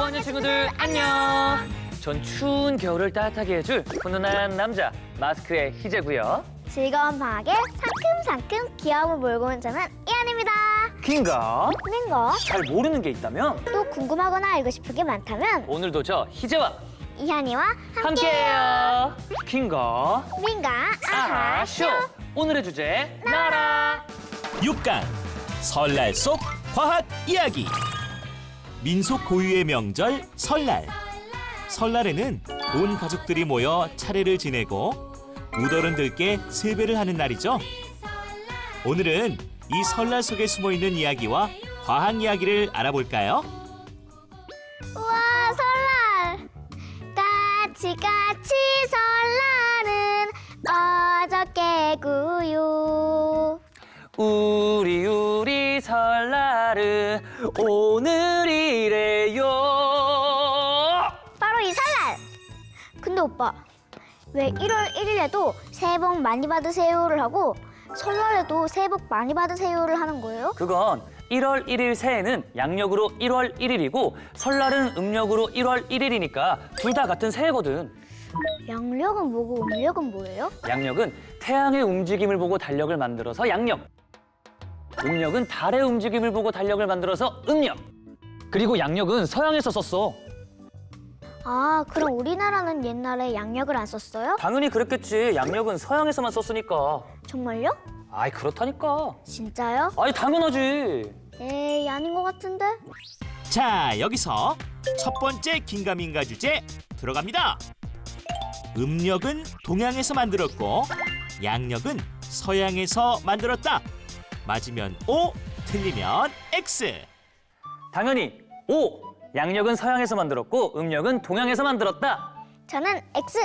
보안요 친구들 안녕. 전 추운 겨울을 따뜻하게 해줄 훈훈한 남자 마스크의 희재고요. 즐거운 방학에 상큼상큼 귀여움을 몰고 온 저는 이한입니다. 긴가? 민거 잘 모르는 게 있다면 또 궁금하거나 알고 싶은 게 많다면 오늘도 저 희재와 이한이와 함께해요. 함께해요. 긴가? 민가 아하쇼. 오늘의 주제 나라. 6강 설날 속 과학 이야기. 민속 고유의 명절 설날. 설날에는 온 가족들이 모여 차례를 지내고 무더른들께 세배를 하는 날이죠. 오늘은 이 설날 속에 숨어있는 이야기와 과학 이야기를 알아볼까요? 우와 설날 까치까치 설날은 어저께구요. 우리 설날은 오늘이래요. 바로 이 설날. 근데 오빠 왜 1월 1일에도 새해 복 많이 받으세요를 하고 설날에도 새해 복 많이 받으세요를 하는 거예요? 그건 1월 1일 새해는 양력으로 1월 1일이고 설날은 음력으로 1월 1일이니까 둘 다 같은 새해거든. 양력은 뭐고 음력은 뭐예요? 양력은 태양의 움직임을 보고 달력을 만들어서 양력. 음력은 달의 움직임을 보고 달력을 만들어서 음력. 그리고 양력은 서양에서 썼어. 아, 그럼 우리나라는 옛날에 양력을 안 썼어요? 당연히 그랬겠지. 양력은 서양에서만 썼으니까. 정말요? 아이 그렇다니까. 진짜요? 아이 당연하지. 에이, 아닌 것 같은데? 자, 여기서 첫 번째 긴가민가 주제 들어갑니다. 음력은 동양에서 만들었고 양력은 서양에서 만들었다. 맞으면 O, 틀리면 X. 당연히 O. 양력은 서양에서 만들었고 음력은 동양에서 만들었다. 저는 X!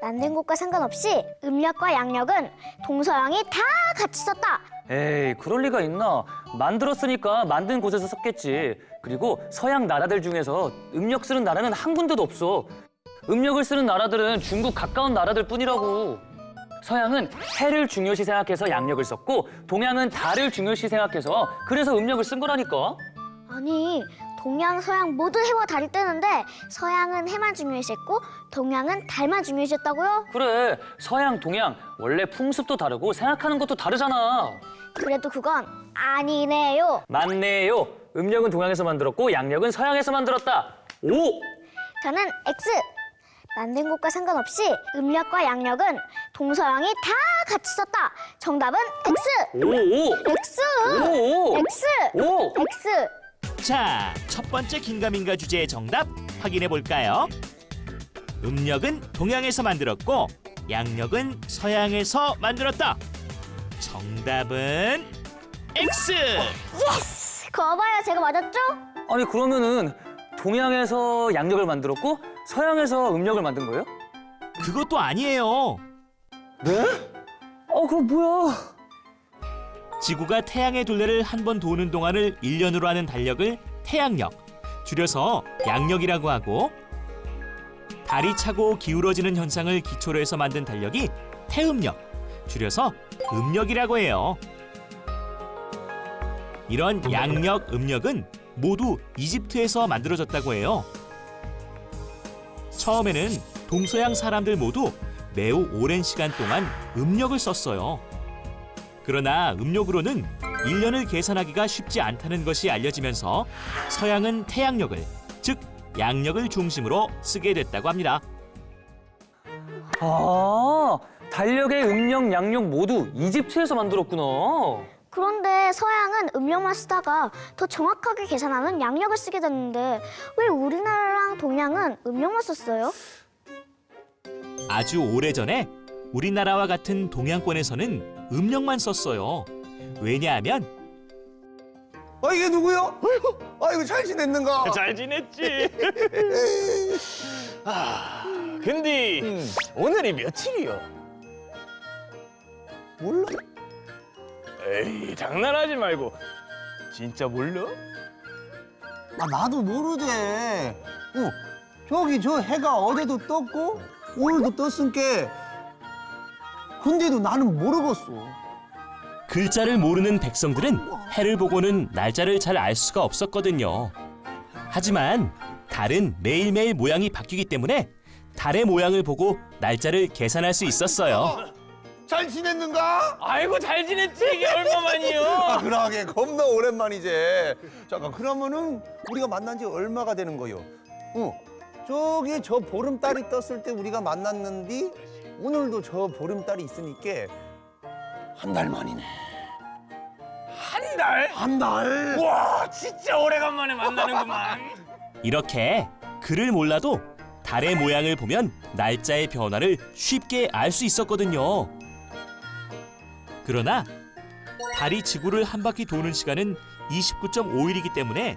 만든 곳과 상관없이 음력과 양력은 동서양이 다 같이 썼다! 에이 그럴 리가 있나. 만들었으니까 만든 곳에서 썼겠지. 그리고 서양 나라들 중에서 음력 쓰는 나라는 한 군데도 없어. 음력을 쓰는 나라들은 중국 가까운 나라들 뿐이라고. 서양은 해를 중요시 생각해서 양력을 썼고 동양은 달을 중요시 생각해서 그래서 음력을 쓴 거라니까. 아니, 동양, 서양 모두 해와 달이 뜨는데 서양은 해만 중요시했고 동양은 달만 중요시했다고요? 그래 서양 동양 원래 풍습도 다르고 생각하는 것도 다르잖아. 그래도 그건 아니네요. 맞네요. 음력은 동양에서 만들었고 양력은 서양에서 만들었다. 오! 저는 X! 만든 곳과 상관없이 음력과 양력은 동서양이 다 같이 썼다. 정답은 X! 오! X! 오! X! 오! X! 자, 첫 번째 긴가민가 주제의 정답 확인해 볼까요? 음력은 동양에서 만들었고 양력은 서양에서 만들었다. 정답은 X! 예스! 거봐요, 제가 맞았죠? 아니 그러면은 동양에서 양력을 만들었고 서양에서 음력을 만든 거예요? 그것도 아니에요. 네? 그럼 뭐야? 지구가 태양의 둘레를 한 번 도는 동안을 1년으로 하는 달력을 태양력, 줄여서 양력이라고 하고, 달이 차고 기울어지는 현상을 기초로 해서 만든 달력이 태음력, 줄여서 음력이라고 해요. 이런 양력, 음력은 모두 이집트에서 만들어졌다고 해요. 처음에는 동서양 사람들 모두 매우 오랜 시간 동안 음력을 썼어요. 그러나 음력으로는 1년을 계산하기가 쉽지 않다는 것이 알려지면서 서양은 태양력을, 즉 양력을 중심으로 쓰게 됐다고 합니다. 아, 달력의 음력, 양력 모두 이집트에서 만들었구나. 그런데 서양은 음력만 쓰다가 더 정확하게 계산하는 양력을 쓰게 됐는데 왜 우리나라랑 동양은 음력만 썼어요? 아주 오래전에 우리나라와 같은 동양권에서는 음력만 썼어요. 왜냐하면 이게 누구요? 아이고 잘 지냈는가? 잘 지냈지? 근데 오늘이 며칠이요? 몰라? 에이, 장난하지 말고 진짜 몰라? 나도 모르대. 저기 저 해가 어제도 떴고 오늘도 떴으니까 근데도 나는 모르겠어. 글자를 모르는 백성들은 해를 보고는 날짜를 잘 알 수가 없었거든요. 하지만 달은 매일매일 모양이 바뀌기 때문에 달의 모양을 보고 날짜를 계산할 수 있었어요. 잘 지냈는가? 아이고 잘 지냈지 이게 얼마만이요? 그러게 겁나 오랜만이지. 잠깐 그러면은 우리가 만난 지 얼마가 되는 거요? 저기 저 보름달이 떴을 때 우리가 만났는데 오늘도 저 보름달이 있으니까 한 달 만이네. 한 달? 한 달? 와 진짜 오래간만에 만나는구만. 이렇게 글을 몰라도 달의 모양을 보면 날짜의 변화를 쉽게 알 수 있었거든요. 그러나 달이 지구를 한 바퀴 도는 시간은 29.5일이기 때문에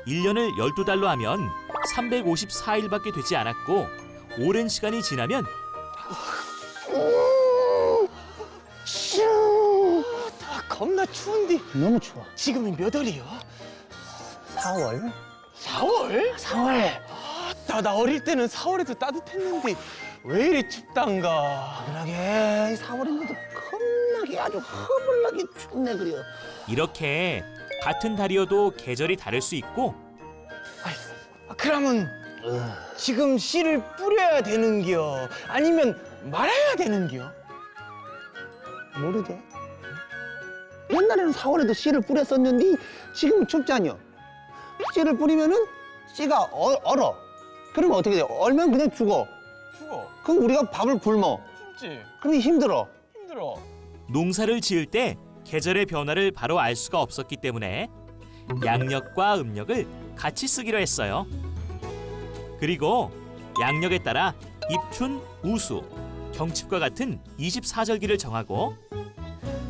1년을 12달로 하면 354일밖에 되지 않았고 오랜 시간이 지나면 겁나 추운데 너무 추워. 지금이 몇 월이요? 4월? 4월? 4월. 나 어릴 때는 4월에도 따뜻했는데 왜 이리 춥단가. 그러게 4월인데도 겁나게 아주 허물나게 춥네 그려. 이렇게 같은 달이어도 계절이 다를 수 있고 그러면 지금 씨를 뿌려야 되는겨? 아니면 말아야 되는겨? 모르지. 옛날에는 4월에도 씨를 뿌렸었는데 지금 춥잖여. 씨를 뿌리면은 씨가 얼어. 그러면 어떻게 돼? 얼면 그냥 죽어. 죽어. 그럼 우리가 밥을 굶어. 춥지. 그러면 힘들어. 힘들어. 농사를 지을 때 계절의 변화를 바로 알 수가 없었기 때문에 양력과 음력을 같이 쓰기로 했어요. 그리고 양력에 따라 입춘, 우수, 경칩과 같은 24절기를 정하고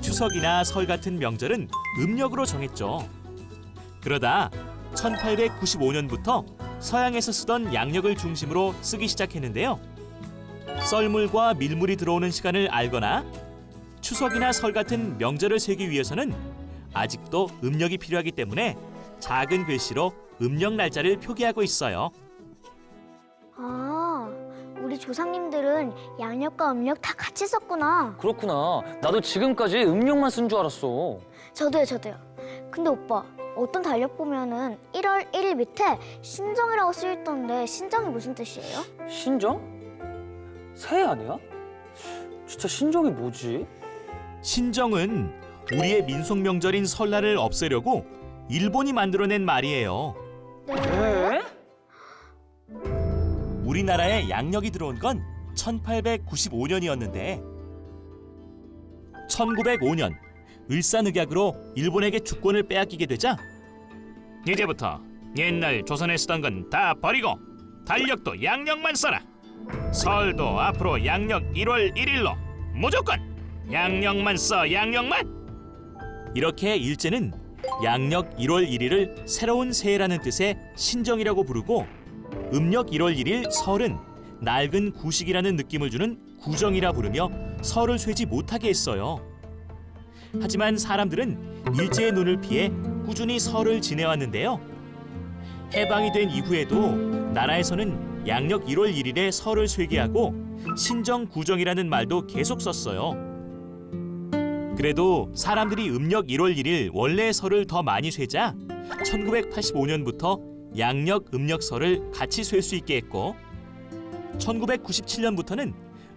추석이나 설 같은 명절은 음력으로 정했죠. 그러다 1895년부터 서양에서 쓰던 양력을 중심으로 쓰기 시작했는데요. 썰물과 밀물이 들어오는 시간을 알거나 추석이나 설 같은 명절을 세기 위해서는 아직도 음력이 필요하기 때문에 작은 글씨로 음력 날짜를 표기하고 있어요. 아, 우리 조상님들은 양력과 음력 다 같이 썼구나. 그렇구나. 나도 지금까지 음력만 쓴 줄 알았어. 저도요. 근데 오빠, 어떤 달력 보면은 1월 1일 밑에 신정이라고 쓰여있던데 신정이 무슨 뜻이에요? 신정? 새해 아니야? 진짜 신정이 뭐지? 신정은 우리의 민속 명절인 설날을 없애려고 일본이 만들어낸 말이에요. 네? 우리나라에 양력이 들어온 건 1895년이었는데 1905년 을사늑약으로 일본에게 주권을 빼앗기게 되자 이제부터 옛날 조선에 쓰던 건 다 버리고 달력도 양력만 써라. 설도 앞으로 양력 1월 1일로 무조건 양력만 써, 양력만. 이렇게 일제는 양력 1월 1일을 새로운 새해라는 뜻의 신정이라고 부르고 음력 1월 1일 설은 낡은 구식이라는 느낌을 주는 구정이라 부르며 설을 쇠지 못하게 했어요. 하지만 사람들은 일제의 눈을 피해 꾸준히 설을 지내왔는데요. 해방이 된 이후에도 나라에서는 양력 1월 1일에 설을 쇠게하고 신정, 구정이라는 말도 계속 썼어요. 그래도 사람들이 음력 1월 1일 원래의 설을 더 많이 쇠자 1985년부터 양력, 음력 설을 같이 쇠 수 있게 했고 1997년부터는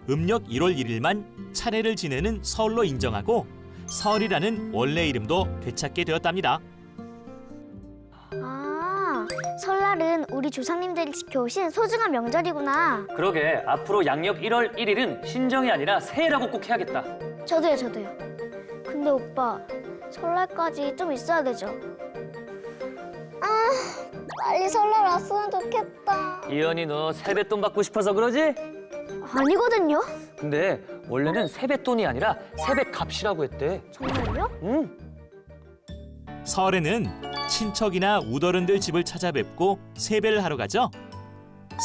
음력 1월 1일만 차례를 지내는 설로 인정하고 설이라는 원래 이름도 되찾게 되었답니다. 아, 설날은 우리 조상님들이 지켜오신 소중한 명절이구나. 그러게 앞으로 양력 1월 1일은 신정이 아니라 새해라고 꼭 해야겠다. 저도요. 근데 오빠, 설날까지 좀 있어야 되죠? 아, 빨리 설날 왔으면 좋겠다. 이현이 너 세뱃돈 받고 싶어서 그러지? 아니거든요. 근데 원래는 세뱃돈이 아니라 세뱃값이라고 했대. 정말요? 응. 설에는 친척이나 우더른들 집을 찾아뵙고 세배를 하러 가죠.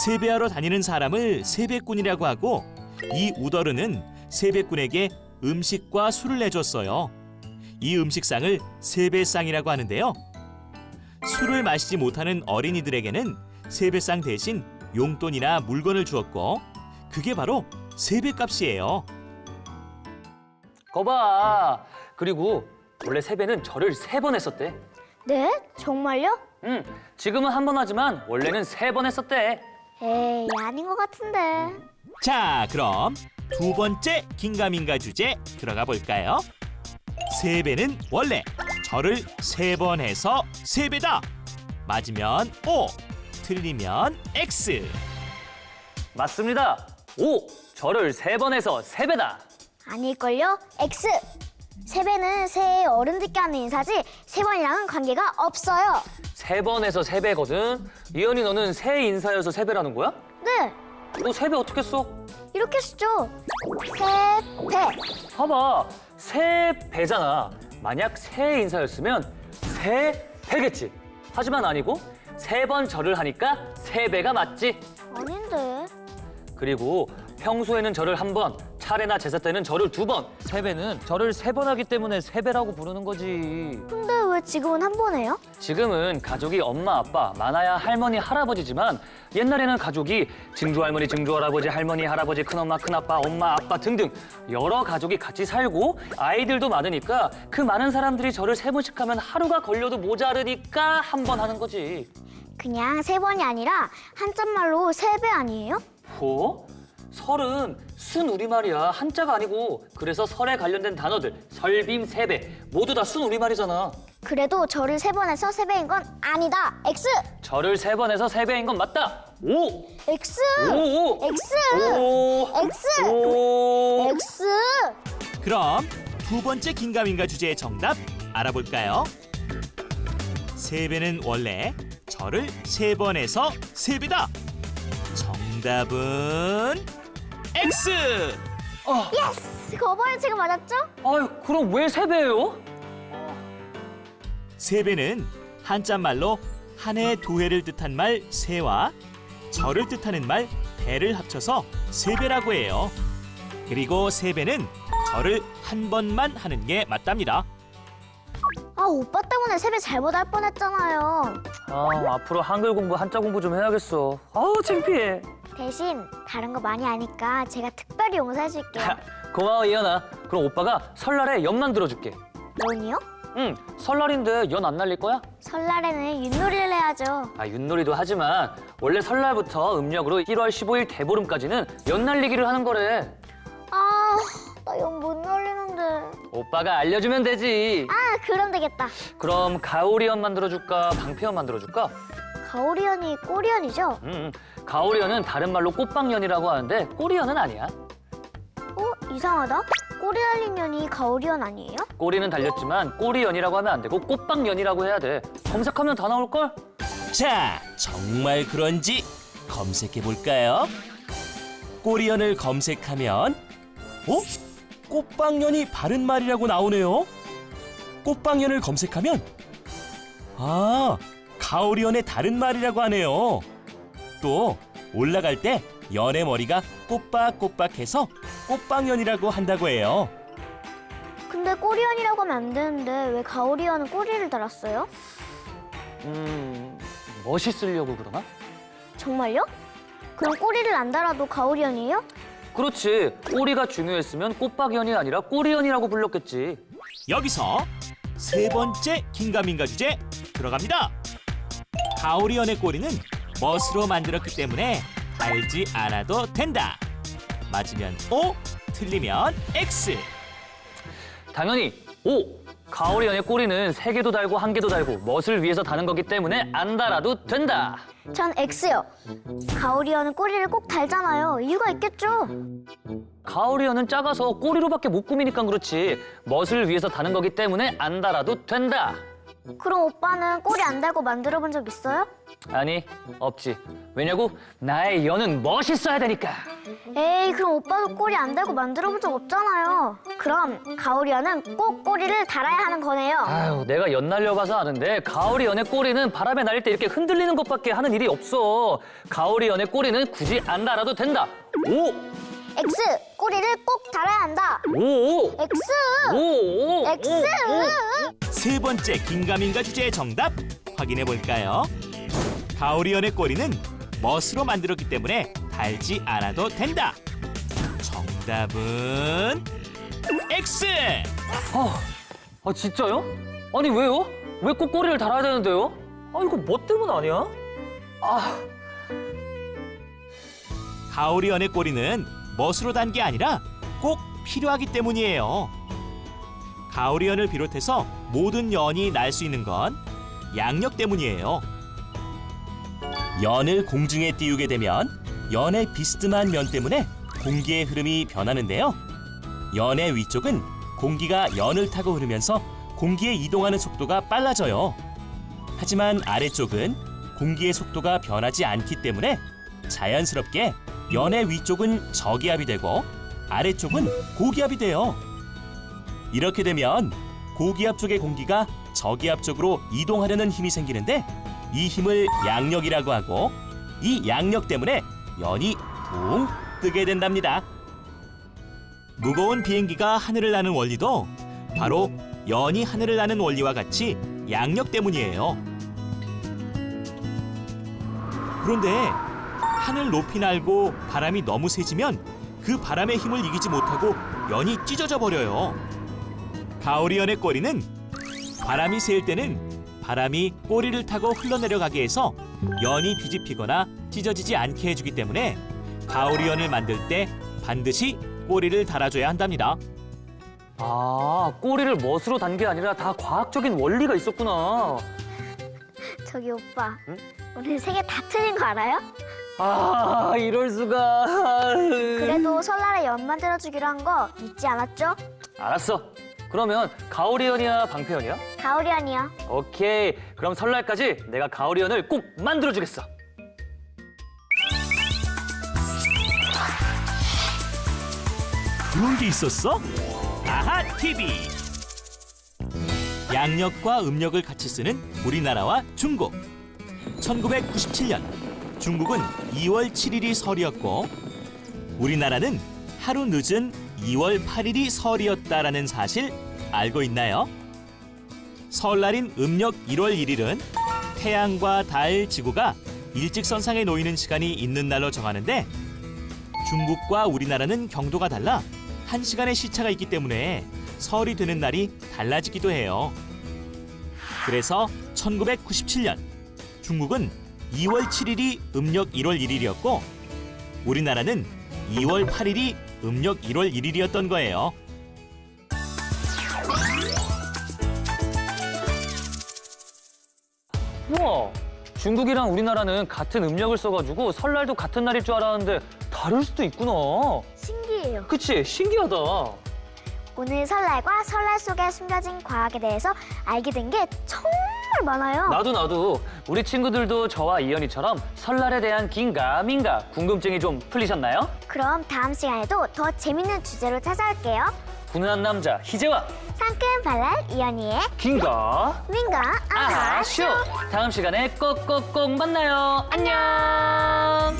세배하러 다니는 사람을 세뱃꾼이라고 하고 이 우더른은 세뱃꾼에게 음식과 술을 내줬어요. 이 음식상을 세뱃상이라고 하는데요. 술을 마시지 못하는 어린이들에게는 세뱃상 대신 용돈이나 물건을 주었고 그게 바로 세뱃값이에요. 거봐. 그리고 원래 세배는 절을 3번 했었대. 네? 정말요? 지금은 한 번 하지만 원래는 3번 했었대. 에이, 아닌 것 같은데. 자, 그럼 두 번째 긴가민가 주제 들어가 볼까요? 세배는 원래 절을 3번 해서 3배다. 맞으면 O, 틀리면 X. 맞습니다. 5. 절을 3번 해서 3배다. 아닐걸요? X. 세배는 새해 어른들께 하는 인사지 3번이랑은 관계가 없어요. 3번 해서 3배거든. 이현이 너는 새 인사여서 3배라는 거야? 네, 너 3배 어떻게 써? 이렇게 쓰죠. 세배. 봐봐. 3배잖아. 만약 새 인사였으면 3배겠지. 하지만 아니고 3번 절을 하니까 3배가 맞지. 아닌데. 그리고 평소에는 절을 1번, 차례나 제사 때는 절을 2번, 3배는 절을 3번 하기 때문에 3배라고 부르는 거지. 근데 왜 지금은 한 번 해요? 지금은 가족이 엄마, 아빠, 많아야 할머니, 할아버지지만 옛날에는 가족이 증조할머니, 증조할아버지, 할머니, 할아버지, 큰엄마, 큰아빠, 엄마, 아빠 등등 여러 가족이 같이 살고 아이들도 많으니까 그 많은 사람들이 절을 3번씩 하면 하루가 걸려도 모자르니까 1번 하는 거지. 그냥 3번이 아니라 한자말로 3배 아니에요? 뭐? 설은 순우리말이야. 한자가 아니고. 그래서 설에 관련된 단어들 설빔, 세배 모두 다 순우리말이잖아. 그래도 절을 3번 해서 3배인 건 아니다. X. 절을 3번 해서 3배인 건 맞다. 오! X. 오! X. 오! X. 오! X. 그럼 두 번째 긴가민가 주제의 정답 알아볼까요? 세배는 원래 절을 3번 해서 3배다. 정답은 X! 예스. 거버의 가 맞았죠? 아유, 그럼 왜 3배예요? 세배는 한자말로 한 해 두 해를 뜻한 말 세와 절을 뜻하는 말 배를 합쳐서 세배라고 해요. 그리고 세배는 절을 한 번만 하는 게 맞답니다. 아, 오빠 때문에 3배 잘못할 뻔했잖아요. 앞으로 한글 공부, 한자 공부 좀 해야겠어. 아우, 창피해. 대신 다른 거 많이 아니까 제가 특별히 용서해줄게요. 고마워, 이현아. 그럼 오빠가 설날에 연만 들어줄게. 연이요? 응, 설날인데 연 안 날릴 거야? 설날에는 윷놀이를 해야죠. 윷놀이도 하지만 원래 설날부터 음력으로 1월 15일 대보름까지는 연 날리기를 하는 거래. 아, 나 연 못 놀리는데. 오빠가 알려주면 되지. 아, 그럼 되겠다. 그럼 가오리연 만들어줄까, 방패연 만들어줄까? 가오리연이 꼬리연이죠? 가오리연은 다른 말로 꽃방연이라고 하는데 꼬리연은 아니야. 이상하다. 꼬리 달린 연이 가오리연 아니에요? 꼬리는 달렸지만 꼬리연이라고 하면 안 되고 꽃방연이라고 해야 돼. 검색하면 다 나올걸? 자, 정말 그런지 검색해 볼까요? 꼬리연을 검색하면 꽃방연이 바른 말이라고 나오네요. 꽃방연을 검색하면 가오리연의 다른 말이라고 하네요. 또 올라갈 때 연의 머리가 꼬빡꼬빡해서 꽃방연이라고 한다고 해요. 근데 꼬리연이라고 하면 안 되는데 왜 가오리연은 꼬리를 달았어요? 멋있으려고 그러나? 정말요? 그럼 꼬리를 안 달아도 가오리연이에요? 그렇지. 꼬리가 중요했으면 꽃박연이 아니라 꼬리연이라고 불렀겠지. 여기서 세 번째 긴가민가 주제 들어갑니다. 가오리연의 꼬리는 멋으로 만들었기 때문에 달지 않아도 된다. 맞으면 O, 틀리면 X. 당연히 O! 가오리연의 꼬리는 3개도 달고 1개도 달고 멋을 위해서 다는 거기 때문에 안 달아도 된다. 전 X요. 가오리연은 꼬리를 꼭 달잖아요. 이유가 있겠죠? 가오리연은 작아서 꼬리로밖에 못 꾸미니까 그렇지. 멋을 위해서 다는 거기 때문에 안 달아도 된다. 그럼 오빠는 꼬리 안 달고 만들어 본 적 있어요? 아니, 없지. 왜냐고? 나의 연은 멋있어야 되니까. 에이, 그럼 오빠도 꼬리 안 달고 만들어 본 적 없잖아요. 그럼 가오리연은 꼭 꼬리를 달아야 하는 거네요. 아유, 내가 연 날려봐서 아는데 가오리연의 꼬리는 바람에 날릴 때 이렇게 흔들리는 것밖에 하는 일이 없어. 가오리연의 꼬리는 굳이 안 달아도 된다. 오! X! 꼬리를 꼭 달아야 한다. 오! X! 오! X! 세 번째 긴가민가 주제의 정답 확인해 볼까요? 가오리연의 꼬리는 멋으로 만들었기 때문에 달지 않아도 된다. 정답은 X. 진짜요? 아니, 왜요? 왜 꼭 꼬리를 달아야 되는데요? 아, 이거 뭐 때문 아니야? 아, 가오리연의 꼬리는 멋으로 단 게 아니라 꼭 필요하기 때문이에요. 가오리연을 비롯해서 모든 연이 날 수 있는 건 양력 때문이에요. 연을 공중에 띄우게 되면 연의 비스듬한 면 때문에 공기의 흐름이 변하는데요. 연의 위쪽은 공기가 연을 타고 흐르면서 공기에 이동하는 속도가 빨라져요. 하지만 아래쪽은 공기의 속도가 변하지 않기 때문에 자연스럽게 연의 위쪽은 저기압이 되고 아래쪽은 고기압이 돼요. 이렇게 되면 고기압 쪽의 공기가 저기압 쪽으로 이동하려는 힘이 생기는데 이 힘을 양력이라고 하고 이 양력 때문에 연이 붕 뜨게 된답니다. 무거운 비행기가 하늘을 나는 원리도 바로 연이 하늘을 나는 원리와 같이 양력 때문이에요. 그런데 하늘 높이 날고 바람이 너무 세지면 그 바람의 힘을 이기지 못하고 연이 찢어져 버려요. 가오리연의 꼬리는 바람이 세일 때는 바람이 꼬리를 타고 흘러내려가게 해서 연이 뒤집히거나 찢어지지 않게 해주기 때문에 가오리연을 만들 때 반드시 꼬리를 달아줘야 한답니다. 아, 꼬리를 멋으로 단 게 아니라 다 과학적인 원리가 있었구나. 저기 오빠, 오늘 세 개 다 틀린 거 알아요? 아, 이럴 수가. 그래도 설날에 연 만들어주기로 한 거 잊지 않았죠? 알았어. 그러면 가오리연이야, 방패연이야? 가오리연이요. 오케이. 그럼 설날까지 내가 가오리연을 꼭 만들어주겠어. 그런 게 있었어? 아하 TV. 양력과 음력을 같이 쓰는 우리나라와 중국. 1997년 중국은 2월 7일이 설이었고 우리나라는 하루 늦은 2월 8일이 설이었다라는 사실 알고 있나요? 설날인 음력 1월 1일은 태양과 달, 지구가 일직선상에 놓이는 시간이 있는 날로 정하는데 중국과 우리나라는 경도가 달라 1시간의 시차가 있기 때문에 설이 되는 날이 달라지기도 해요. 그래서 1997년 중국은 2월 7일이 음력 1월 1일이었고 우리나라는 2월 8일이 음력 1월 1일이었던 거예요. 우와, 중국이랑 우리나라는 같은 음력을 써가지고 설날도 같은 날일 줄 알았는데 다를 수도 있구나. 신기해요. 그치? 신기하다. 오늘 설날과 설날 속에 숨겨진 과학에 대해서 알게 된 게 정말 많아요. 나도 우리 친구들도 저와 이현이처럼 설날에 대한 긴가민가 궁금증이 좀 풀리셨나요? 그럼 다음 시간에도 더 재밌는 주제로 찾아올게요. 훈훈한 남자 희재와 상큼 발랄 이연이의 긴가 민가 아하 아하 쇼. 다음 시간에 꼭꼭꼭 만나요. 안녕.